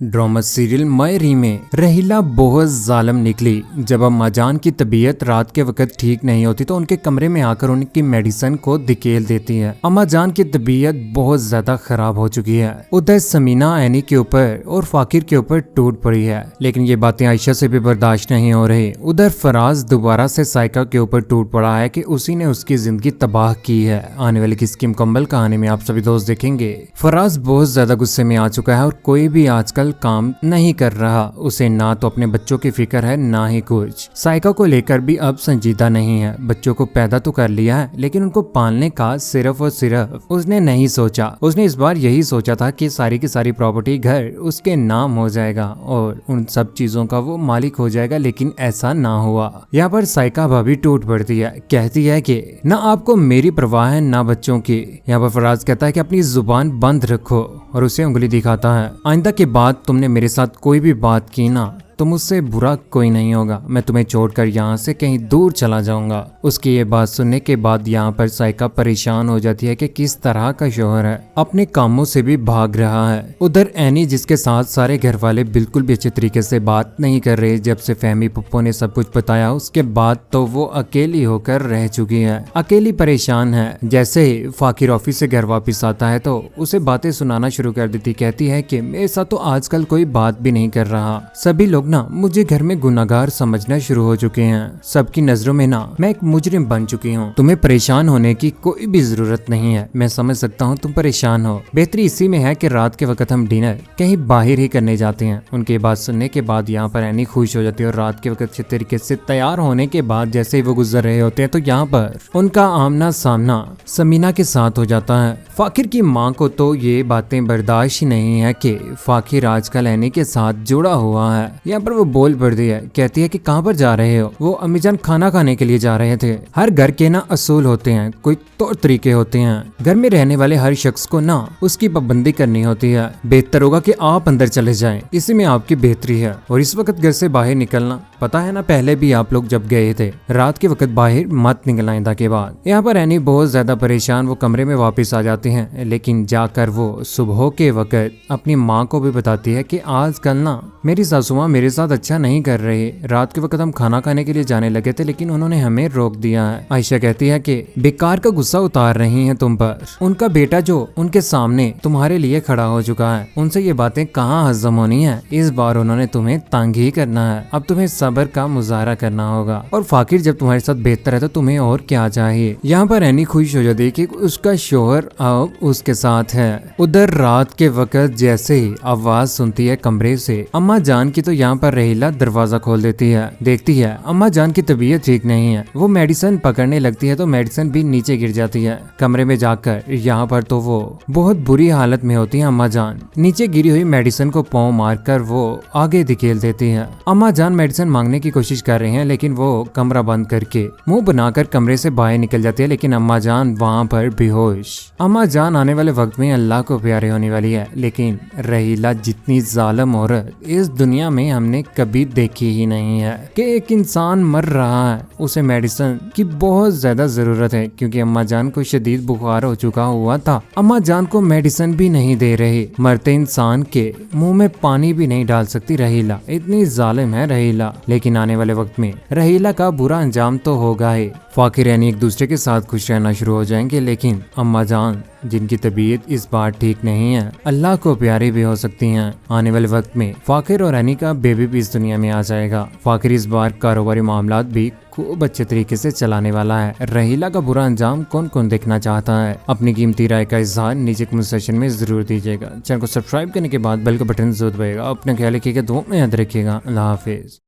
Drama serial मायरी में रहीला बहुत जालिम निकली। जब अम्मा जान की तबीयत रात के वक्त ठीक नहीं होती तो उनके कमरे में आकर उनकी मेडिसिन को धकेल देती है। अम्मा जान की तबीयत बहुत ज्यादा खराब हो चुकी है। उधर समीना एनी के ऊपर और फाकिर के ऊपर टूट पड़ी है, लेकिन ये बातें आयशा से भी बर्दाश्त नहीं हो रही। उधर फराज दोबारा से साइका के ऊपर टूट पड़ा है कि उसी ने उसकी जिंदगी तबाह की है। आने वाली किसकी मुकम्मल कहानी में आप सभी दोस्त देखेंगे। फराज बहुत ज्यादा गुस्से में आ चुका है और कोई भी आजकल काम नहीं कर रहा। उसे ना तो अपने बच्चों की फिक्र है ना ही कुछ। साइका को लेकर भी अब संजीदा नहीं है। बच्चों को पैदा तो कर लिया है, लेकिन उनको पालने का सिर्फ और सिर्फ उसने नहीं सोचा। उसने इस बार यही सोचा था कि सारी की सारी प्रॉपर्टी घर उसके नाम हो जाएगा और उन सब चीजों का वो मालिक हो जाएगा, लेकिन ऐसा ना हुआ। यहाँ पर साइका भाभी टूट पड़ती है, कहती है कि ना आपको मेरी परवाह है ना बच्चों की। यहाँ पर फराज कहता है कि अपनी जुबान बंद रखो और उसे उंगली दिखाता है। आइंदा के बाद तुमने मेरे साथ कोई भी बात की ना तो मुझसे बुरा कोई नहीं होगा। मैं तुम्हें छोड़कर यहाँ से कहीं दूर चला जाऊंगा। उसकी ये बात सुनने के बाद यहाँ पर साइका परेशान हो जाती है कि किस तरह का शोहर है, अपने कामों से भी भाग रहा है। उधर एनी जिसके साथ सारे घर वाले बिल्कुल भी अच्छे तरीके से बात नहीं कर रहे। जब से फहमी पप्पो ने सब कुछ बताया उसके बाद तो वो अकेली होकर रह चुकी है, अकेली परेशान है। जैसे ही फाकिर ऑफिस से घर वापिस आता है तो उसे बातें सुनाना शुरू कर देती। कहती है कि मेरे साथ तो आजकल कोई बात भी नहीं कर रहा। सभी लोग ना मुझे घर में गुनाहगार समझना शुरू हो चुके हैं। सबकी नजरों में ना मैं एक मुजरिम बन चुकी हूँ। तुम्हें परेशान होने की कोई भी जरूरत नहीं है। मैं समझ सकता हूँ तुम परेशान हो। बेहतरी इसी में है कि रात के वक्त हम डिनर कहीं बाहर ही करने जाते हैं। उनकी बात सुनने के बाद यहाँ पर एनी खुश हो जाती है और रात के वक्त अच्छे तरीके से तैयार होने के बाद जैसे ही वो गुजर रहे होते हैं तो यहाँ पर उनका आमना सामना समीना के साथ हो जाता है। फाकिर की माँ को तो ये बातें बर्दाश्त ही नहीं है कि फाकिर आजकल एनी के साथ जुड़ा हुआ है। यहाँ पर वो बोल पड़ती है, कहती है कि कहाँ पर जा रहे हो। वो अम्मीजान खाना खाने के लिए जा रहे थे। हर घर के ना असूल होते हैं, कोई तौर तरीके होते हैं। घर में रहने वाले हर शख्स को ना उसकी पाबंदी करनी होती है। बेहतर होगा कि आप अंदर चले जाएं, इसी में आपकी बेहतरी है। और इस वक्त घर से बाहर निकलना, पता है ना पहले भी आप लोग जब गए थे रात के वक्त बाहर मत निकलना आइंदा के बाद। यहाँ पर एनी बहुत ज्यादा परेशान वो कमरे में वापस आ जाते हैं, लेकिन जाकर वो सुबह के वक्त अपनी माँ को भी बताती है कि आजकल ना मेरी सासू माँ मेरे साथ अच्छा नहीं कर रही। रात के वक्त हम खाना खाने के लिए जाने लगे थे, लेकिन उन्होंने हमें रोक दिया है। आयशा कहती है कि बेकार का गुस्सा उतार रही हैं तुम पर। उनका बेटा जो उनके सामने तुम्हारे लिए खड़ा हो चुका है, उनसे ये बातें कहाँ हजम होनी है। इस बार उन्होंने तुम्हें तंग ही करना है। अब तुम्हें सब्र का मुजाहरा करना होगा। और फाकिर जब तुम्हारे साथ बेहतर है तो तुम्हें और क्या चाहिए। यहाँ पर एनी खुश हो जाती है कि उसका शोहर अब उसके साथ है। उधर रात के वक्त जैसे ही आवाज सुनती है कमरे से अम्मा जान की तो यहाँ पर रहीला दरवाजा खोल देती है। देखती है अम्मा जान की तबीयत ठीक नहीं है। वो मेडिसिन पकड़ने लगती है तो मेडिसिन भी नीचे गिर जाती है। कमरे में जाकर यहाँ पर तो वो बहुत बुरी हालत में होती है। अम्मा जान नीचे गिरी हुई मेडिसिन को पांव मारकर वो आगे धकेल देती है। अम्मा जान मेडिसिन मांगने की कोशिश कर रहे हैं, लेकिन वो कमरा बंद करके मुंह बनाकर कमरे से बाहर निकल जाती है। लेकिन अम्मा जान वहाँ पर बेहोश। अम्मा जान आने वाले वक्त में अल्लाह को प्यारे होने वाली है, लेकिन रहीला जितनी जालिम औरत इस दुनिया में हमने कभी देखी ही नहीं है। कि एक इंसान मर रहा है, उसे मेडिसिन की बहुत ज्यादा जरूरत है, क्योंकि अम्मा जान को शदीद बुखार हो चुका हुआ था। अम्मा जान को मेडिसिन भी नहीं दे रही। मरते इंसान के मुंह में पानी भी नहीं डाल सकती रहीला। इतनी जालिम है रहीला। लेकिन आने वाले वक्त में रहीला का बुरा अंजाम तो होगा ही। फाकिर यानी एक दूसरे के साथ खुश रहना शुरू हो जाएंगे, लेकिन अम्मा जान जिनकी तबीयत इस बार ठीक नहीं है अल्लाह को प्यारी भी हो सकती हैं। आने वाले वक्त में फाकिर और एनी का बेबी भी इस दुनिया में आ जाएगा। फाकिर इस बार कारोबारी मामलात भी खूब अच्छे तरीके से चलाने वाला है। रहीला का बुरा अंजाम कौन कौन देखना चाहता है, अपनी कीमती राय का इजहार नीचे कमेंट सेक्शन में जरूर दीजिएगा। चैनल को सब्सक्राइब करने के बाद बेल का बटन जरूर दबाइएगा। अपना ख्याल रखिएगा, दुआ में याद रखिएगा। अल्लाह हाफिज।